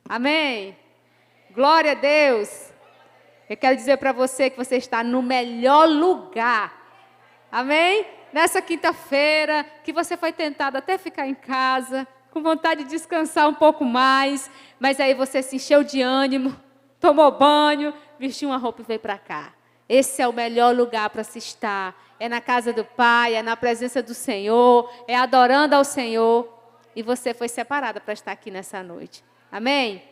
Amém? Glória a Deus. Eu quero dizer para você que você está no melhor lugar. Amém? Nessa quinta-feira, que você foi tentado até ficar em casa, com vontade de descansar um pouco mais, mas aí você se encheu de ânimo, tomou banho, vestiu uma roupa e veio para cá. Esse é o melhor lugar para se estar. É na casa do Pai, é na presença do Senhor, é adorando ao Senhor. E você foi separada para estar aqui nessa noite. Amém?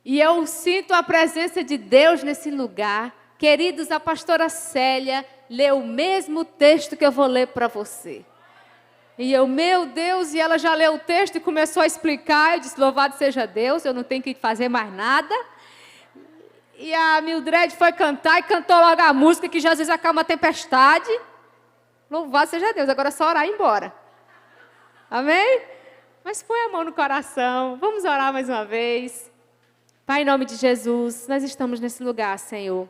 E eu sinto a presença de Deus nesse lugar. Queridos, a pastora Célia leu o mesmo texto que eu vou ler para você. E eu, meu Deus, e ela já leu o texto e começou a explicar. Eu disse, louvado seja Deus, eu não tenho que fazer mais nada. E a Mildred foi cantar e cantou logo a música que Jesus acalma a tempestade. Louvado seja Deus, agora é só orar e ir embora. Amém? Mas põe a mão no coração, vamos orar mais uma vez. Pai, em nome de Jesus, nós estamos nesse lugar, Senhor.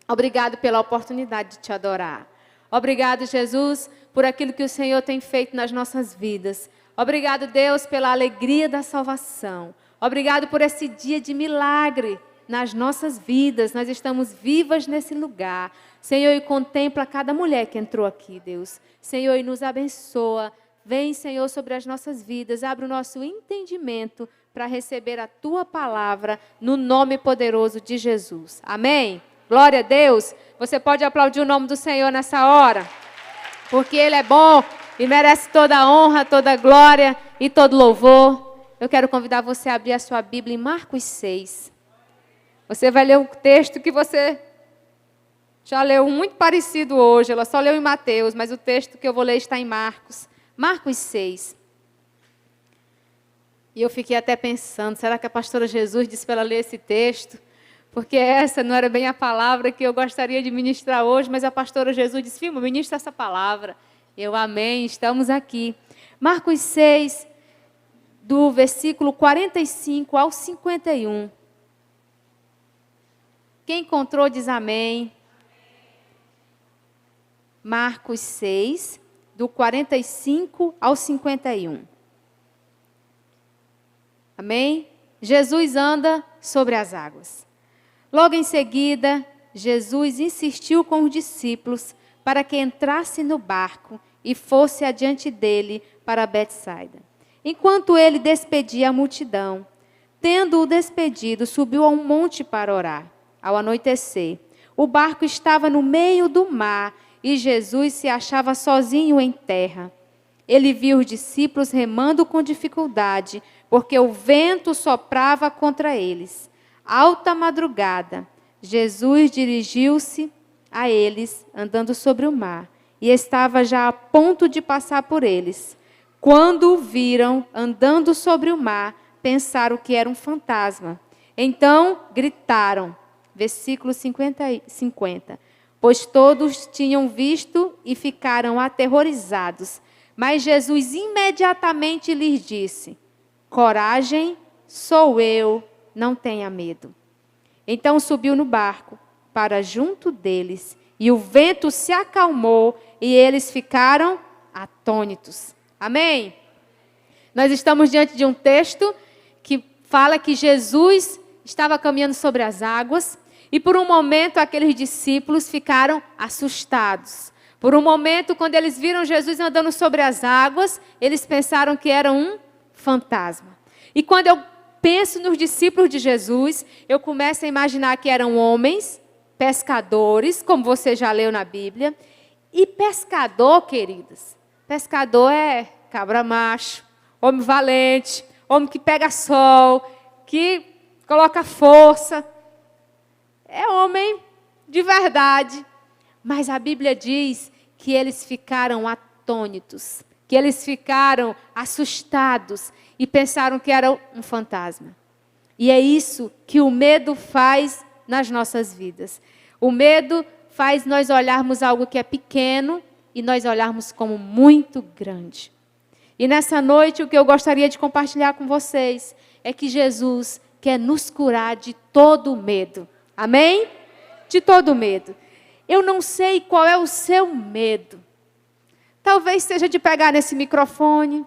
Obrigado pela oportunidade de te adorar. Obrigado, Jesus, por aquilo que o Senhor tem feito nas nossas vidas. Obrigado, Deus, pela alegria da salvação. Obrigado por esse dia de milagre nas nossas vidas. Nós estamos vivas nesse lugar. Senhor, e contempla cada mulher que entrou aqui, Deus. Senhor, e nos abençoa. Vem, Senhor, sobre as nossas vidas. Abre o nosso entendimento para receber a Tua palavra no nome poderoso de Jesus. Amém? Glória a Deus. Você pode aplaudir o nome do Senhor nessa hora, porque Ele é bom e merece toda a honra, toda a glória e todo louvor. Eu quero convidar você a abrir a sua Bíblia em Marcos 6. Você vai ler um texto que você já leu muito parecido hoje. Ela só leu em Mateus, mas o texto que eu vou ler está em Marcos. Marcos 6. E eu fiquei até pensando, será que a pastora Jesus disse para ela ler esse texto? Porque essa não era bem a palavra que eu gostaria de ministrar hoje, mas a pastora Jesus disse, filho, ministra essa palavra. Eu, amém, estamos aqui. Marcos 6, do versículo 45 ao 51. Quem encontrou diz amém. Marcos 6, do 45 ao 51. Amém? Jesus anda sobre as águas. Logo em seguida, Jesus insistiu com os discípulos para que entrasse no barco e fosse adiante dele para Betsaida. Enquanto ele despedia a multidão, tendo-o despedido, subiu a um monte para orar. Ao anoitecer, o barco estava no meio do mar e Jesus se achava sozinho em terra. Ele viu os discípulos remando com dificuldade, porque o vento soprava contra eles. Alta madrugada, Jesus dirigiu-se a eles, andando sobre o mar, e estava já a ponto de passar por eles. Quando o viram andando sobre o mar, pensaram que era um fantasma. Então gritaram, versículo 50, pois todos tinham visto e ficaram aterrorizados. Mas Jesus imediatamente lhes disse, coragem, sou eu, não tenha medo. Então subiu no barco para junto deles, e o vento se acalmou, e eles ficaram atônitos. Amém? Nós estamos diante de um texto que fala que Jesus estava caminhando sobre as águas, e por um momento aqueles discípulos ficaram assustados. Por um momento, quando eles viram Jesus andando sobre as águas, eles pensaram que era um fantasma. E quando eu penso nos discípulos de Jesus, eu começo a imaginar que eram homens, pescadores, como você já leu na Bíblia. E pescador, queridos, pescador é cabra macho, homem valente, homem que pega sol, que coloca força. É homem de verdade. Mas a Bíblia diz que eles ficaram atônitos, que eles ficaram assustados e pensaram que era um fantasma. E é isso que o medo faz nas nossas vidas. O medo faz nós olharmos algo que é pequeno e nós olharmos como muito grande. E nessa noite o que eu gostaria de compartilhar com vocês é que Jesus quer nos curar de todo medo. Amém? De todo medo. Eu não sei qual é o seu medo. Talvez seja de pegar nesse microfone.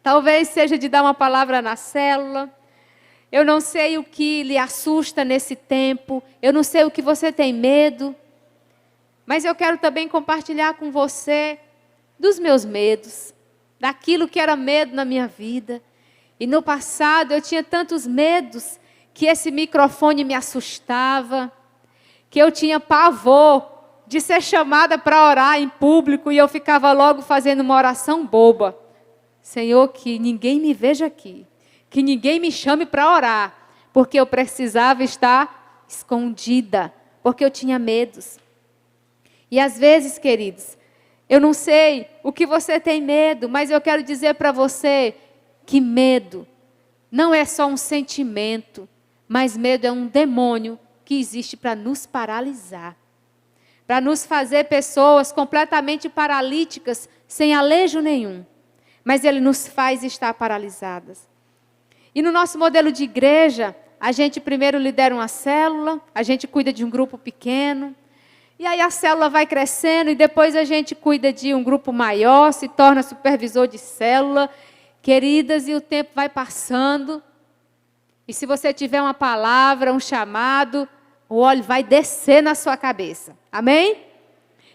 Talvez seja de dar uma palavra na célula. Eu não sei o que lhe assusta nesse tempo. Eu não sei o que você tem medo. Mas eu quero também compartilhar com você dos meus medos, daquilo que era medo na minha vida. E no passado eu tinha tantos medos que esse microfone me assustava, que eu tinha pavor de ser chamada para orar em público e eu ficava logo fazendo uma oração boba. Senhor, que ninguém me veja aqui, que ninguém me chame para orar, porque eu precisava estar escondida, porque eu tinha medos. E às vezes, queridos, eu não sei o que você tem medo, mas eu quero dizer para você que medo não é só um sentimento, mas medo é um demônio que existe para nos paralisar, para nos fazer pessoas completamente paralíticas, sem alejo nenhum. Mas ele nos faz estar paralisadas. E no nosso modelo de igreja, a gente primeiro lidera uma célula, a gente cuida de um grupo pequeno, e aí a célula vai crescendo e depois a gente cuida de um grupo maior, se torna supervisor de célula. Queridas, e o tempo vai passando. E se você tiver uma palavra, um chamado, o óleo vai descer na sua cabeça. Amém?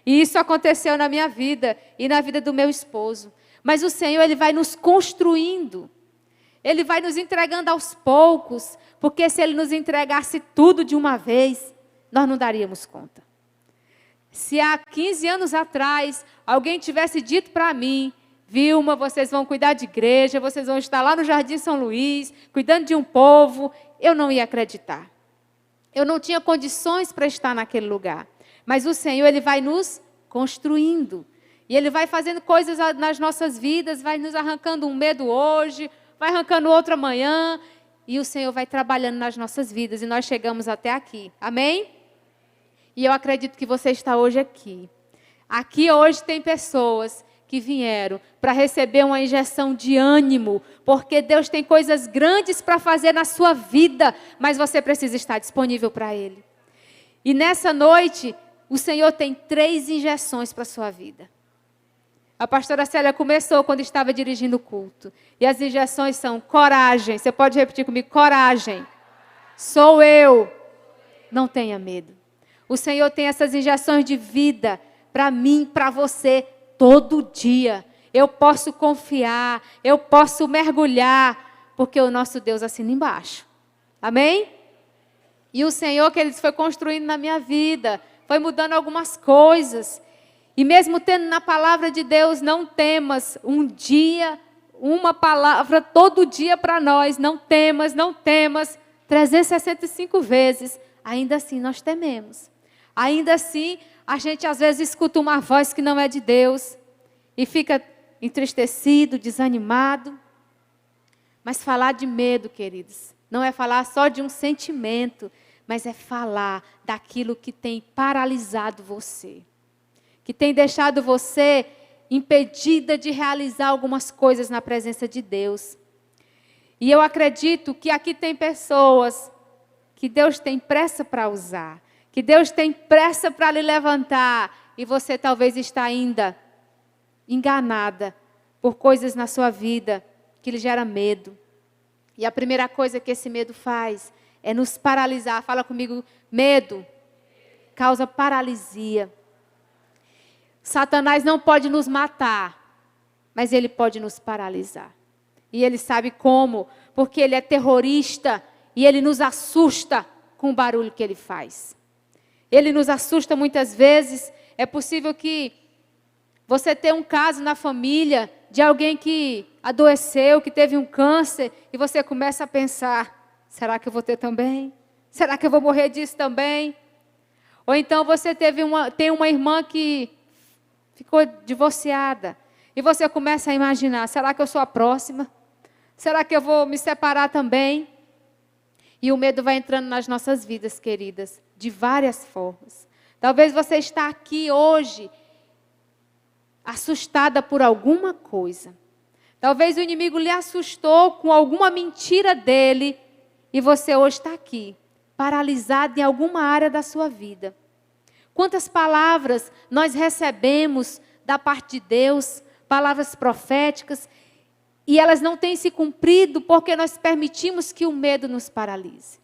E isso aconteceu na minha vida e na vida do meu esposo. Mas o Senhor, Ele vai nos construindo. Ele vai nos entregando aos poucos. Porque se Ele nos entregasse tudo de uma vez, nós não daríamos conta. Se há 15 anos atrás, alguém tivesse dito para mim, Vilma, vocês vão cuidar de igreja, vocês vão estar lá no Jardim São Luís, cuidando de um povo, eu não ia acreditar. Eu não tinha condições para estar naquele lugar. Mas o Senhor, Ele vai nos construindo. E Ele vai fazendo coisas nas nossas vidas, vai nos arrancando um medo hoje, vai arrancando outro amanhã, e o Senhor vai trabalhando nas nossas vidas, e nós chegamos até aqui. Amém? E eu acredito que você está hoje aqui. Aqui hoje tem pessoas que vieram para receber uma injeção de ânimo, porque Deus tem coisas grandes para fazer na sua vida, mas você precisa estar disponível para Ele. E nessa noite, o Senhor tem 3 injeções para a sua vida. A pastora Célia começou quando estava dirigindo o culto. E as injeções são coragem. Você pode repetir comigo? Coragem. Sou eu. Não tenha medo. O Senhor tem essas injeções de vida para mim, para você, todo dia. Eu posso confiar, eu posso mergulhar, porque o nosso Deus assina embaixo. Amém? E o Senhor, que Ele foi construindo na minha vida, foi mudando algumas coisas. E mesmo tendo na palavra de Deus, não temas, um dia, uma palavra todo dia para nós, não temas, 365 vezes, ainda assim nós tememos. Ainda assim, a gente às vezes escuta uma voz que não é de Deus e fica entristecido, desanimado. Mas falar de medo, queridos, não é falar só de um sentimento, mas é falar daquilo que tem paralisado você, que tem deixado você impedida de realizar algumas coisas na presença de Deus. E eu acredito que aqui tem pessoas que Deus tem pressa para usar, que Deus tem pressa para lhe levantar, e você talvez está ainda enganada por coisas na sua vida que lhe gera medo. E a primeira coisa que esse medo faz é nos paralisar. Fala comigo, medo causa paralisia. Satanás não pode nos matar, mas ele pode nos paralisar. E ele sabe como, porque ele é terrorista e ele nos assusta com o barulho que ele faz. Ele nos assusta muitas vezes. É possível que você tenha um caso na família de alguém que adoeceu, que teve um câncer, e você começa a pensar, será que eu vou ter também? Será que eu vou morrer disso também? Ou então você tem uma irmã que ficou divorciada, e você começa a imaginar, será que eu sou a próxima? Será que eu vou me separar também? E o medo vai entrando nas nossas vidas, queridas, de várias formas. Talvez você está aqui hoje assustada por alguma coisa. Talvez o inimigo lhe assustou com alguma mentira dele e você hoje está aqui, paralisada em alguma área da sua vida. Quantas palavras nós recebemos da parte de Deus, palavras proféticas, E elas não têm se cumprido porque nós permitimos que o medo nos paralise.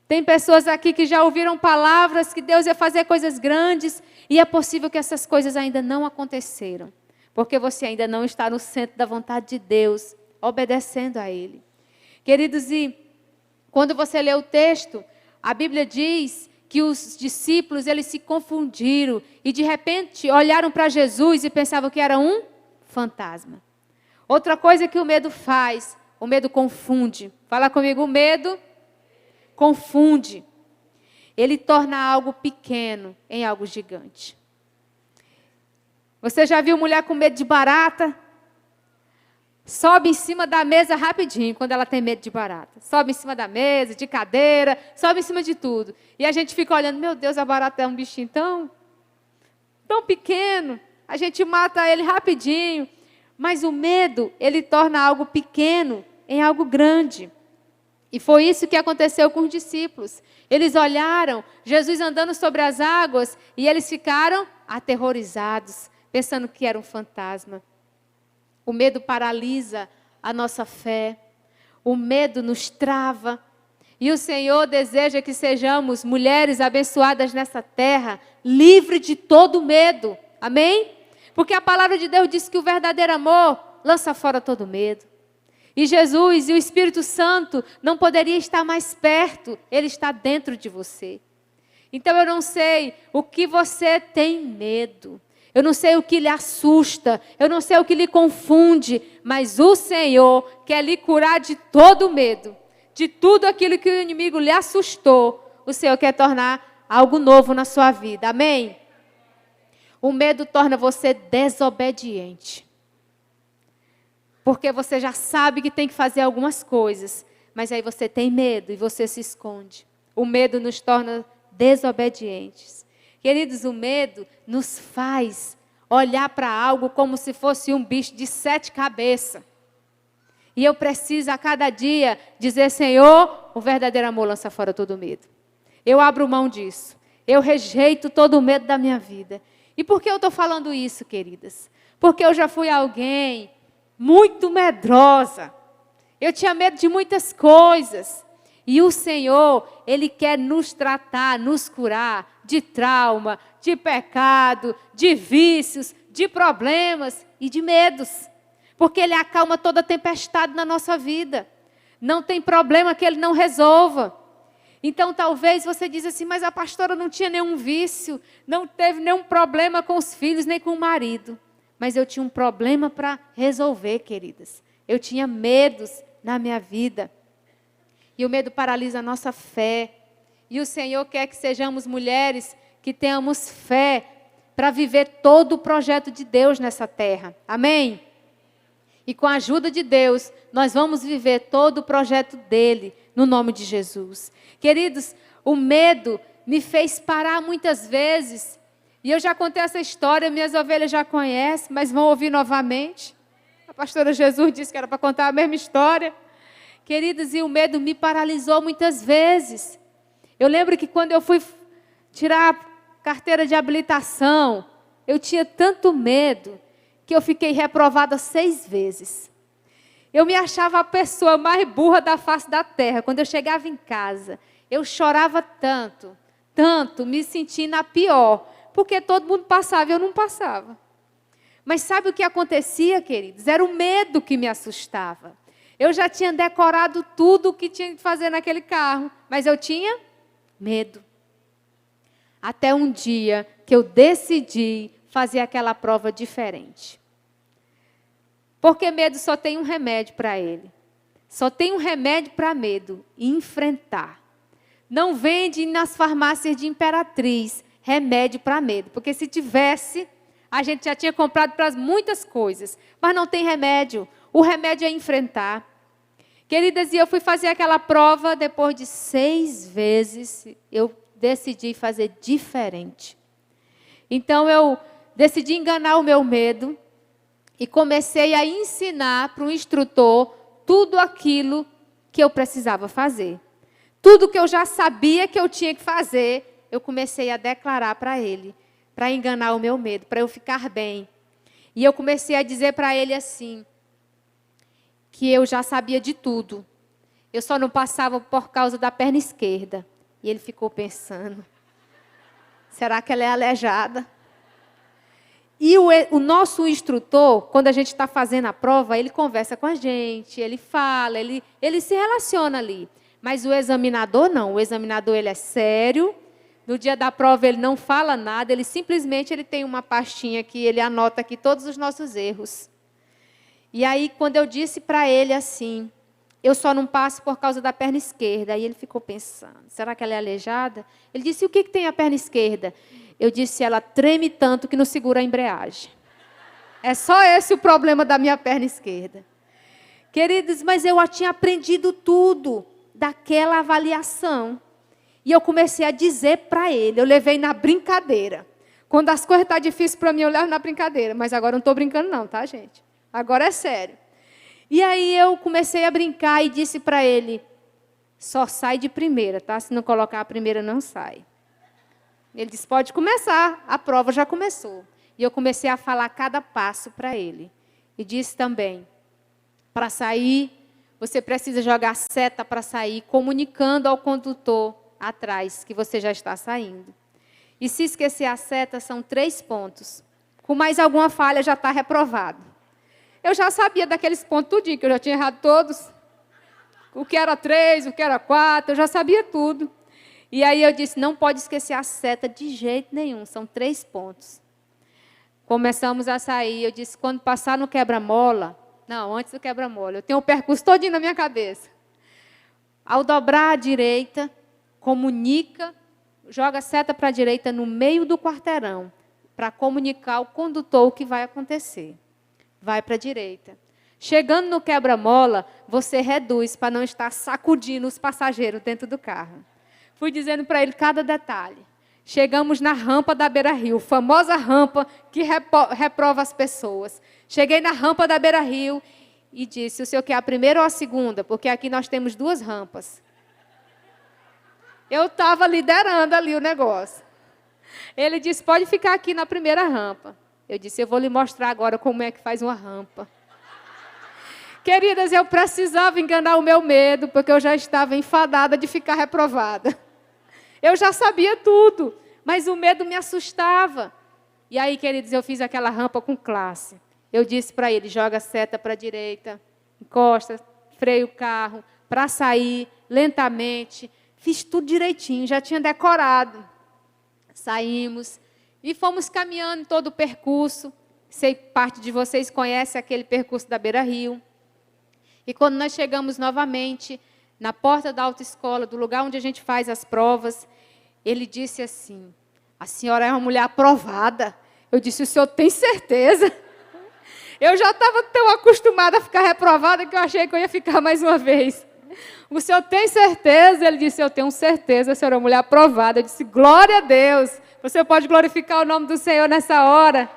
Tem pessoas aqui que já ouviram palavras que Deus ia fazer coisas grandes e é possível que essas coisas ainda não aconteceram. Porque você ainda não está no centro da vontade de Deus, obedecendo a Ele. Queridos, e quando você lê o texto, a Bíblia diz que os discípulos, eles se confundiram e de repente olharam para Jesus e pensavam que era um fantasma. Outra coisa que o medo faz, o medo confunde. Fala comigo, o medo confunde. Ele torna algo pequeno em algo gigante. Você já viu mulher com medo de barata? Sobe em cima da mesa rapidinho, quando ela tem medo de barata. Sobe em cima da mesa, de cadeira, sobe em cima de tudo. E a gente fica olhando, meu Deus, a barata é um bichinho tão pequeno. A gente mata ele rapidinho. Mas o medo, ele torna algo pequeno em algo grande. E foi isso que aconteceu com os discípulos. Eles olharam Jesus andando sobre as águas e eles ficaram aterrorizados, pensando que era um fantasma. O medo paralisa a nossa fé. O medo nos trava. E o Senhor deseja que sejamos mulheres abençoadas nessa terra, livres de todo medo. Amém? Porque a palavra de Deus diz que o verdadeiro amor lança fora todo medo. E Jesus e o Espírito Santo não poderia estar mais perto. Ele está dentro de você. Então eu não sei o que você tem medo. Eu não sei o que lhe assusta. Eu não sei o que lhe confunde. Mas o Senhor quer lhe curar de todo medo. De tudo aquilo que o inimigo lhe assustou. O Senhor quer tornar algo novo na sua vida. Amém? O medo torna você desobediente. Porque você já sabe que tem que fazer algumas coisas. Mas aí você tem medo e você se esconde. O medo nos torna desobedientes. Queridos, o medo nos faz olhar para algo como se fosse um bicho de 7 cabeças. E eu preciso a cada dia dizer, Senhor, o verdadeiro amor lança fora todo medo. Eu abro mão disso. Eu rejeito todo o medo da minha vida. E por que eu estou falando isso, queridas? Porque eu já fui alguém muito medrosa. Eu tinha medo de muitas coisas. E o Senhor, Ele quer nos tratar, nos curar de trauma, de pecado, de vícios, de problemas e de medos. Porque Ele acalma toda tempestade na nossa vida. Não tem problema que Ele não resolva. Então, talvez você diz assim, mas a pastora não tinha nenhum vício, não teve nenhum problema com os filhos, nem com o marido. Mas eu tinha um problema para resolver, queridas. Eu tinha medos na minha vida. E o medo paralisa a nossa fé. E o Senhor quer que sejamos mulheres que tenhamos fé para viver todo o projeto de Deus nessa terra. Amém? E com a ajuda de Deus, nós vamos viver todo o projeto dEle, no nome de Jesus. Queridos, o medo me fez parar muitas vezes. E eu já contei essa história, minhas ovelhas já conhecem, mas vão ouvir novamente. A pastora Jesus disse que era para contar a mesma história. Queridos, e o medo me paralisou muitas vezes. Eu lembro que quando eu fui tirar a carteira de habilitação, eu tinha tanto medo que eu fiquei reprovada 6 vezes. Eu me achava a pessoa mais burra da face da terra. Quando eu chegava em casa, eu chorava tanto, me sentindo a pior, porque todo mundo passava e eu não passava. Mas sabe o que acontecia, queridos? Era o medo que me assustava. Eu já tinha decorado tudo o que tinha que fazer naquele carro, mas eu tinha medo. Até um dia que eu decidi fazer aquela prova diferente. Porque medo só tem um remédio para ele. Só tem um remédio para medo: enfrentar. Não vende nas farmácias de Imperatriz remédio para medo. Porque se tivesse, a gente já tinha comprado para muitas coisas. Mas não tem remédio. O remédio é enfrentar. Queridas, e eu fui fazer aquela prova, depois de 6 vezes, eu decidi fazer diferente. Então eu decidi enganar o meu medo e comecei a ensinar para o instrutor tudo aquilo que eu precisava fazer. Tudo que eu já sabia que eu tinha que fazer, eu comecei a declarar para ele, para enganar o meu medo, para eu ficar bem. E eu comecei a dizer para ele assim: que eu já sabia de tudo. Eu só não passava por causa da perna esquerda. E ele ficou pensando, será que ela é aleijada? E o nosso instrutor, quando a gente está fazendo a prova, ele conversa com a gente, ele fala, ele se relaciona ali. Mas o examinador não, o examinador ele é sério, no dia da prova ele não fala nada, ele simplesmente tem uma pastinha que ele anota aqui todos os nossos erros. E aí quando eu disse para ele assim, eu só não passo por causa da perna esquerda, aí ele ficou pensando, será que ela é aleijada? Ele disse, o que tem a perna esquerda? Eu disse, ela treme tanto que não segura a embreagem. É só esse o problema da minha perna esquerda. Queridos, mas eu tinha aprendido tudo daquela avaliação. E eu comecei a dizer para ele, eu levei na brincadeira. Quando as coisas estão difíceis para mim, eu levo na brincadeira. Mas agora eu não estou brincando não, tá, gente? Agora é sério. E aí eu comecei a brincar e disse para ele, só sai de primeira, tá? Se não colocar a primeira, não sai. Ele disse, pode começar, a prova já começou. E eu comecei a falar cada passo para ele. E disse também, para sair, você precisa jogar seta para sair, comunicando ao condutor atrás que você já está saindo. E se esquecer a seta, são 3 pontos. Com mais alguma falha, já está reprovado. Eu já sabia daqueles pontos tudinho, que eu já tinha errado todos. O que era 3, o que era 4, eu já sabia tudo. E aí eu disse, não pode esquecer a seta de jeito nenhum, são 3 pontos. Começamos a sair, eu disse, quando passar no quebra-mola, não, antes do quebra-mola, eu tenho o percurso todinho na minha cabeça. Ao dobrar à direita, comunica, joga a seta para a direita no meio do quarteirão, para comunicar ao condutor o que vai acontecer. Vai para a direita. Chegando no quebra-mola, você reduz para não estar sacudindo os passageiros dentro do carro. Fui dizendo para ele cada detalhe. Chegamos na rampa da Beira-Rio, famosa rampa que reprova as pessoas. Cheguei na rampa da Beira-Rio e disse, o senhor quer a primeira ou a segunda? Porque aqui nós temos 2 rampas. Eu estava liderando ali o negócio. Ele disse, pode ficar aqui na primeira rampa. Eu disse, eu vou lhe mostrar agora como é que faz uma rampa. Queridas, eu precisava enganar o meu medo, porque eu já estava enfadada de ficar reprovada. Eu já sabia tudo, mas o medo me assustava. E aí, queridos, eu fiz aquela rampa com classe. Eu disse para ele, joga a seta para a direita, encosta, freia o carro, para sair lentamente. Fiz tudo direitinho, já tinha decorado. Saímos e fomos caminhando todo o percurso. Sei, parte de vocês conhece aquele percurso da Beira-Rio. E quando nós chegamos novamente na porta da autoescola, do lugar onde a gente faz as provas, ele disse assim, a senhora é uma mulher aprovada. Eu disse, o senhor tem certeza? Eu já estava tão acostumada a ficar reprovada que eu achei que eu ia ficar mais uma vez. O senhor tem certeza? Ele disse, eu tenho certeza, a senhora é uma mulher aprovada. Eu disse, glória a Deus. Você pode glorificar o nome do Senhor nessa hora.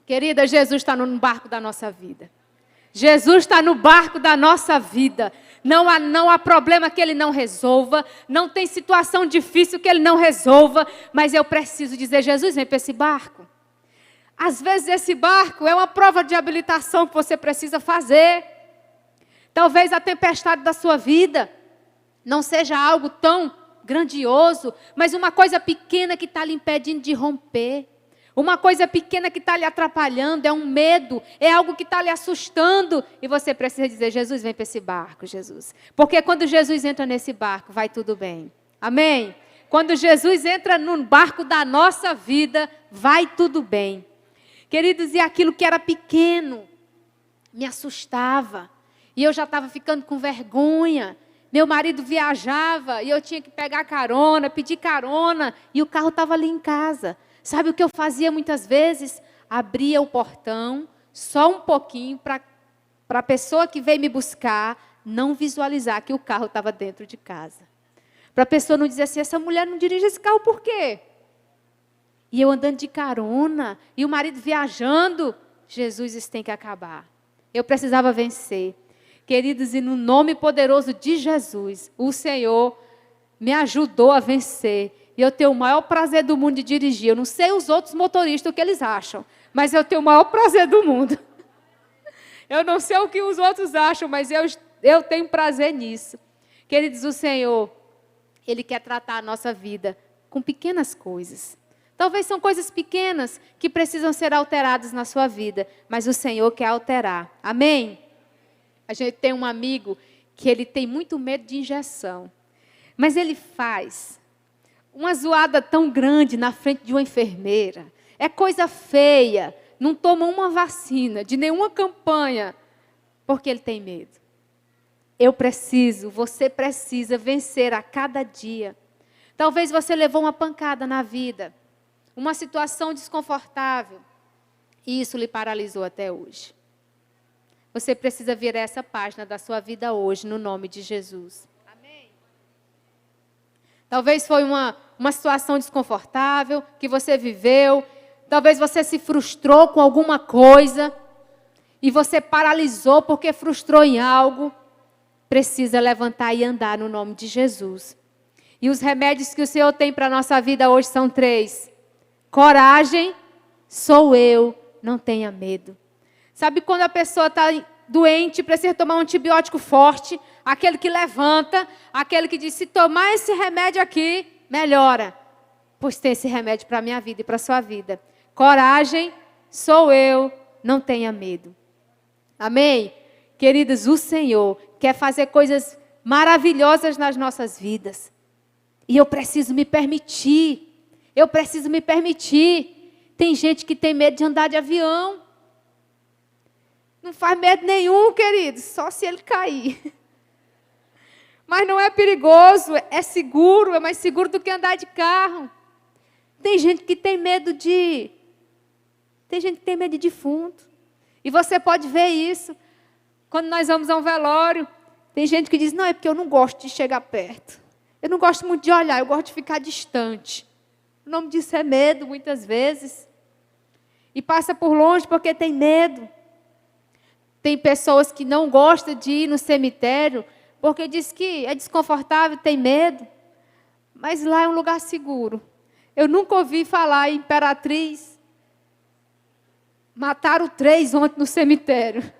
Querida, Jesus está no barco da nossa vida. Jesus está no barco da nossa vida. Não há problema que Ele não resolva. Não tem situação difícil que Ele não resolva. Mas eu preciso dizer, Jesus, vem para esse barco. Às vezes esse barco é uma prova de habilitação que você precisa fazer. Talvez a tempestade da sua vida não seja algo tão grandioso, mas uma coisa pequena que está lhe impedindo de romper. Uma coisa pequena que está lhe atrapalhando, é um medo, é algo que está lhe assustando. E você precisa dizer, Jesus, vem para esse barco, Jesus. Porque quando Jesus entra nesse barco, vai tudo bem. Amém? Quando Jesus entra no barco da nossa vida, vai tudo bem. Queridos, e aquilo que era pequeno me assustava. E eu já estava ficando com vergonha. Meu marido viajava e eu tinha que pegar carona, pedir carona. E o carro estava ali em casa. Sabe o que eu fazia muitas vezes? Abria o portão só um pouquinho para a pessoa que veio me buscar não visualizar que o carro estava dentro de casa. Para a pessoa não dizer assim, essa mulher não dirige esse carro por quê? E eu andando de carona, e o marido viajando. Jesus, isso tem que acabar. Eu precisava vencer. Queridos, e no nome poderoso de Jesus, o Senhor me ajudou a vencer. E eu tenho o maior prazer do mundo de dirigir. Eu não sei os outros motoristas o que eles acham, mas eu tenho o maior prazer do mundo. Eu não sei o que os outros acham, mas eu tenho prazer nisso. Queridos, o Senhor, Ele quer tratar a nossa vida com pequenas coisas. Talvez são coisas pequenas que precisam ser alteradas na sua vida, mas o Senhor quer alterar. Amém? A gente tem um amigo que ele tem muito medo de injeção, mas ele faz uma zoada tão grande na frente de uma enfermeira. É coisa feia, não toma uma vacina de nenhuma campanha, porque ele tem medo. Eu preciso, você precisa vencer a cada dia. Talvez você levou uma pancada na vida, uma situação desconfortável, e isso lhe paralisou até hoje. Você precisa virar essa página da sua vida hoje, no nome de Jesus. Amém? Talvez foi uma situação desconfortável que você viveu, talvez você se frustrou com alguma coisa, e você paralisou porque frustrou em algo. Precisa levantar e andar no nome de Jesus. E os remédios que o Senhor tem para a nossa vida hoje são 3. Coragem, sou eu, não tenha medo. Sabe quando a pessoa está doente, precisa tomar um antibiótico forte, aquele que levanta, aquele que diz, se tomar esse remédio aqui, melhora. Pois tem esse remédio para a minha vida e para a sua vida. Coragem, sou eu, não tenha medo. Amém? Queridos, o Senhor quer fazer coisas maravilhosas nas nossas vidas. E eu preciso me permitir. Eu preciso me permitir. Tem gente que tem medo de andar de avião. Não faz medo nenhum, queridos, só se ele cair. Mas não é perigoso, é seguro, é mais seguro do que andar de carro. Tem gente que tem medo de... Tem gente que tem medo de defunto. E você pode ver isso. Quando nós vamos a um velório, tem gente que diz, não, é porque eu não gosto de chegar perto. Eu não gosto muito de olhar, eu gosto de ficar distante. O nome disso é medo, muitas vezes. E passa por longe porque tem medo. Tem pessoas que não gostam de ir no cemitério porque diz que é desconfortável, tem medo. Mas lá é um lugar seguro. Eu nunca ouvi falar em Imperatriz. Mataram 3 ontem no cemitério.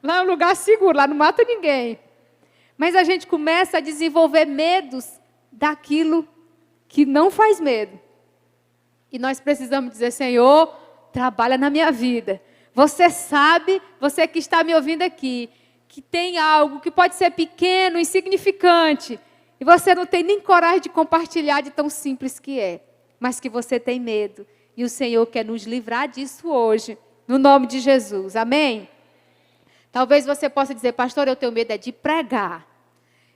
Lá é um lugar seguro, lá não mata ninguém. Mas a gente começa a desenvolver medos daquilo que não faz medo. E nós precisamos dizer, Senhor, trabalha na minha vida. Você sabe, você que está me ouvindo aqui, que tem algo que pode ser pequeno, insignificante, e você não tem nem coragem de compartilhar de tão simples que é, mas que você tem medo. E o Senhor quer nos livrar disso hoje, no nome de Jesus. Amém? Talvez você possa dizer, pastor, eu tenho medo de pregar.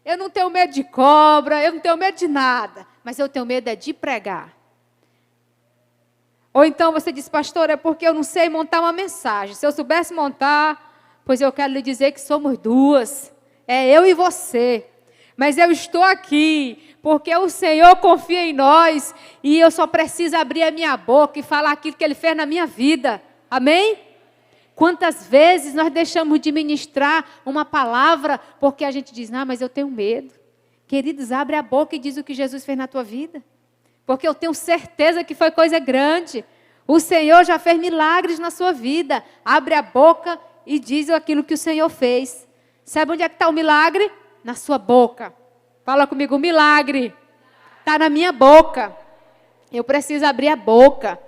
Eu não tenho medo de cobra, eu não tenho medo de nada, mas eu tenho medo de pregar. Ou então você diz, pastor, é porque eu não sei montar uma mensagem. Se eu soubesse montar, pois eu quero lhe dizer que somos 2. É eu e você. Mas eu estou aqui, porque o Senhor confia em nós, e eu só preciso abrir a minha boca e falar aquilo que Ele fez na minha vida. Amém? Quantas vezes nós deixamos de ministrar uma palavra, porque a gente diz, não, mas eu tenho medo. Queridos, abre a boca e diz o que Jesus fez na tua vida. Porque eu tenho certeza que foi coisa grande. O Senhor já fez milagres na sua vida. Abre a boca e diz aquilo que o Senhor fez. Sabe onde é que está o milagre? Na sua boca. Fala comigo, o milagre está na minha boca. Eu preciso abrir a boca.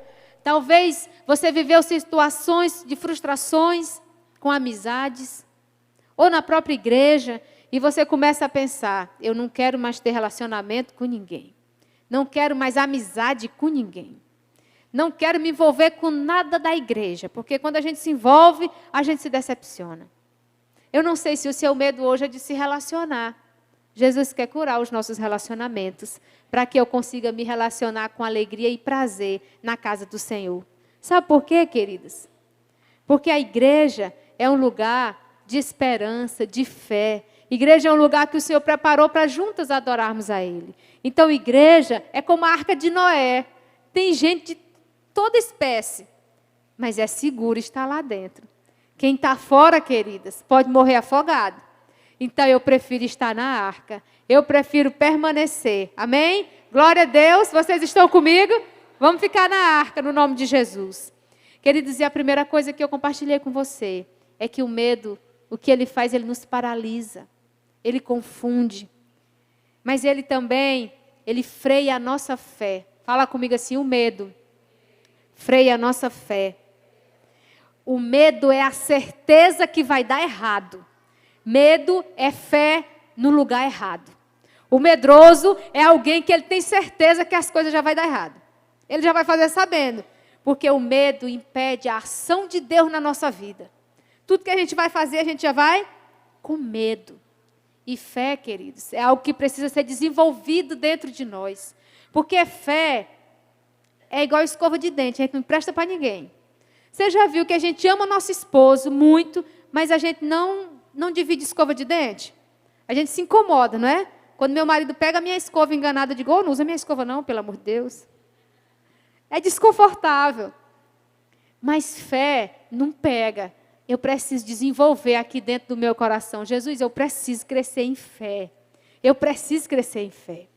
Talvez você viveu situações de frustrações com amizades, ou na própria igreja, e você começa a pensar, eu não quero mais ter relacionamento com ninguém. Não quero mais amizade com ninguém. Não quero me envolver com nada da igreja, porque quando a gente se envolve, a gente se decepciona. Eu não sei se o seu medo hoje é de se relacionar. Jesus quer curar os nossos relacionamentos, para que eu consiga me relacionar com alegria e prazer na casa do Senhor. Sabe por quê, queridas? Porque a igreja é um lugar de esperança, de fé. Igreja é um lugar que o Senhor preparou para juntas adorarmos a Ele. Então, igreja é como a arca de Noé. Tem gente de toda espécie, mas é seguro estar lá dentro. Quem está fora, queridas, pode morrer afogado. Então, eu prefiro estar na arca. Eu prefiro permanecer. Amém? Glória a Deus, vocês estão comigo? Vamos ficar na arca, no nome de Jesus. Queridos, e a primeira coisa que eu compartilhei com você é que o medo, o que ele faz, ele nos paralisa. Ele confunde. Mas ele também, ele freia a nossa fé. Fala comigo assim, o medo freia a nossa fé. O medo é a certeza que vai dar errado. Medo é fé no lugar errado. O medroso é alguém que ele tem certeza que as coisas já vai dar errado. Ele já vai fazer sabendo. Porque o medo impede a ação de Deus na nossa vida. Tudo que a gente vai fazer, a gente já vai com medo. E fé, queridos, é algo que precisa ser desenvolvido dentro de nós. Porque fé é igual escova de dente, a gente não empresta para ninguém. Você já viu que a gente ama nosso esposo muito, mas a gente não divide escova de dente? A gente se incomoda, não é? Quando meu marido pega a minha escova enganada, eu digo, não usa minha escova não, pelo amor de Deus. É desconfortável. Mas fé não pega. Eu preciso desenvolver aqui dentro do meu coração. Jesus, eu preciso crescer em fé. Eu preciso crescer em fé.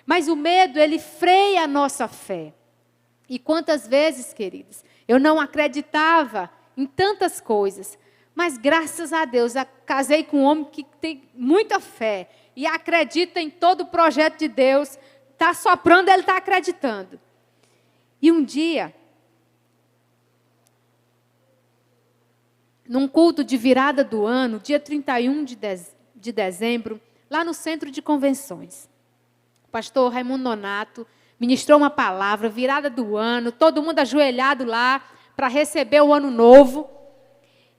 Mas o medo, ele freia a nossa fé. E quantas vezes, queridos, eu não acreditava em tantas coisas. Mas graças a Deus, eu casei com um homem que tem muita fé. E acredita em todo o projeto de Deus. Está soprando, ele está acreditando. E um dia, num culto de virada do ano, dia 31 de dezembro, lá no centro de convenções, o pastor Raimundo Nonato ministrou uma palavra, virada do ano, todo mundo ajoelhado lá para receber o ano novo.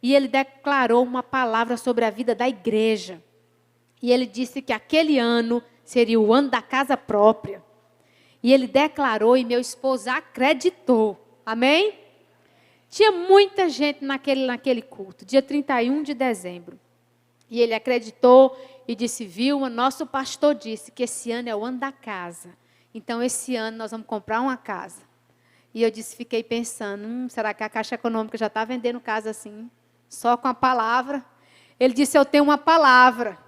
E ele declarou uma palavra sobre a vida da igreja. E ele disse que aquele ano seria o ano da casa própria. E ele declarou e meu esposo acreditou. Amém? Tinha muita gente naquele culto, dia 31 de dezembro. E ele acreditou e disse, Vilma, nosso pastor disse que esse ano é o ano da casa. Então, esse ano nós vamos comprar uma casa. E eu fiquei pensando, será que a Caixa Econômica já está vendendo casa assim? Só com a palavra? Ele disse, eu tenho uma palavra.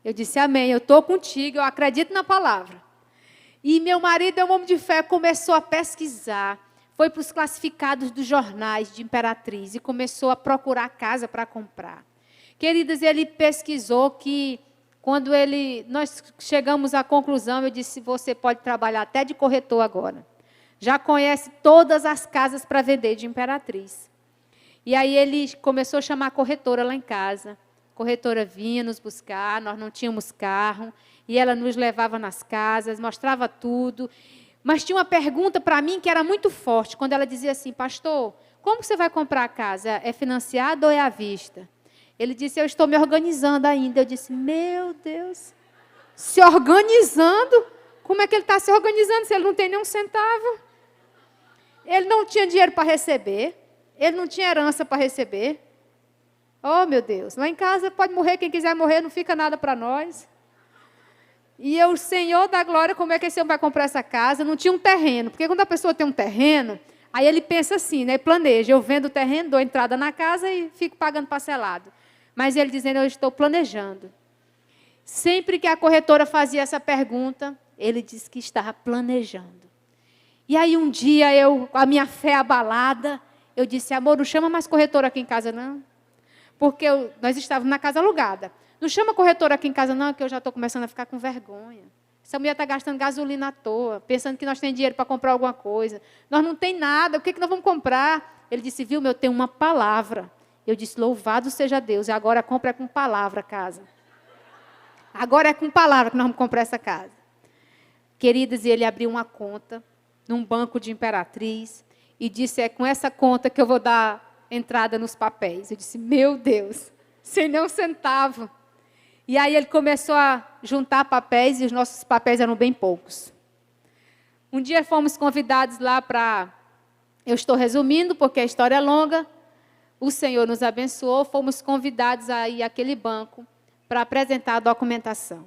Eu disse, amém, eu estou contigo, eu acredito na palavra. E meu marido é um homem de fé, começou a pesquisar, foi para os classificados dos jornais de Imperatriz e começou a procurar casa para comprar. Queridas, ele pesquisou que quando nós chegamos à conclusão, eu disse, você pode trabalhar até de corretor agora. Já conhece todas as casas para vender de Imperatriz. E aí ele começou a chamar a corretora lá em casa. A corretora vinha nos buscar, nós não tínhamos carro. E ela nos levava nas casas, mostrava tudo. Mas tinha uma pergunta para mim que era muito forte, quando ela dizia assim, pastor, como você vai comprar a casa? É financiado ou é à vista? Ele disse, eu estou me organizando ainda. Eu disse, meu Deus, se organizando? Como é que ele está se organizando se ele não tem nem um centavo? Ele não tinha dinheiro para receber, ele não tinha herança para receber. Oh, meu Deus, lá em casa pode morrer quem quiser morrer, não fica nada para nós. E eu, Senhor da glória, como é que esse homem vai comprar essa casa? Não tinha um terreno, porque quando a pessoa tem um terreno, aí ele pensa assim, né? Planeja, eu vendo o terreno, dou entrada na casa e fico pagando parcelado. Mas ele dizendo, eu estou planejando. Sempre que a corretora fazia essa pergunta, ele disse que estava planejando. E aí um dia, a minha fé abalada, eu disse, amor, não chama mais corretora aqui em casa, não. Porque nós estávamos na casa alugada. Não chama corretora aqui em casa, não, que eu já estou começando a ficar com vergonha. Essa mulher está gastando gasolina à toa, pensando que nós temos dinheiro para comprar alguma coisa. Nós não temos nada, o que nós vamos comprar? Ele disse, viu, eu tenho uma palavra. Eu disse, louvado seja Deus, e agora compra com palavra a casa. Agora é com palavra que nós vamos comprar essa casa. Queridas, e ele abriu uma conta num banco de Imperatriz e disse, é com essa conta que eu vou dar entrada nos papéis. Eu disse, meu Deus, sem nem um centavo. E aí ele começou a juntar papéis e os nossos papéis eram bem poucos. Um dia fomos convidados lá para... Eu estou resumindo porque a história é longa. O Senhor nos abençoou, fomos convidados a ir àquele banco para apresentar a documentação.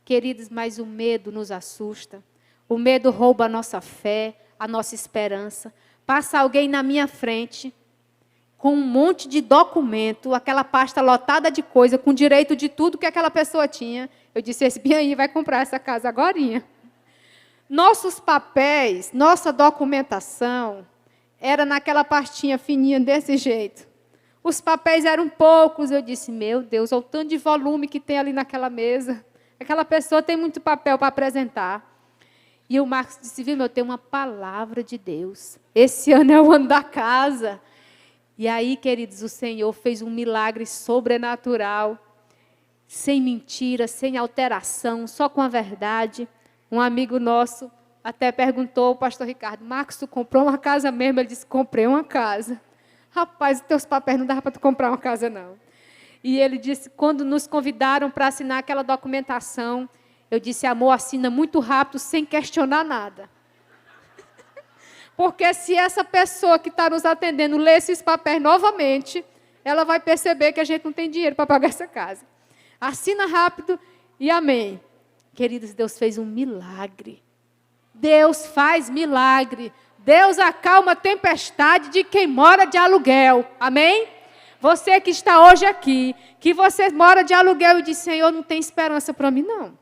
Queridos, mas o medo nos assusta. O medo rouba a nossa fé, a nossa esperança. Passa alguém na minha frente com um monte de documento, aquela pasta lotada de coisa, com direito de tudo que aquela pessoa tinha. Eu disse, esse bem aí vai comprar essa casa agorinha. Nossos papéis, nossa documentação, era naquela pastinha fininha desse jeito. Os papéis eram poucos. Eu disse, meu Deus, olha o tanto de volume que tem ali naquela mesa. Aquela pessoa tem muito papel para apresentar. E o Marcos disse, viu, eu tenho uma palavra de Deus. Esse ano é o ano da casa. E aí, queridos, o Senhor fez um milagre sobrenatural, sem mentira, sem alteração, só com a verdade. Um amigo nosso até perguntou ao pastor Ricardo, Marcos, tu comprou uma casa mesmo? Ele disse, comprei uma casa. Rapaz, os teus papéis não dava para tu comprar uma casa, não. E ele disse, quando nos convidaram para assinar aquela documentação, eu disse, amor, assina muito rápido, sem questionar nada. Porque se essa pessoa que está nos atendendo ler esses papéis novamente, ela vai perceber que a gente não tem dinheiro para pagar essa casa. Assina rápido e amém. Queridos, Deus fez um milagre. Deus faz milagre. Deus acalma a tempestade de quem mora de aluguel. Amém? Você que está hoje aqui, que você mora de aluguel e diz, Senhor, não tem esperança para mim, não.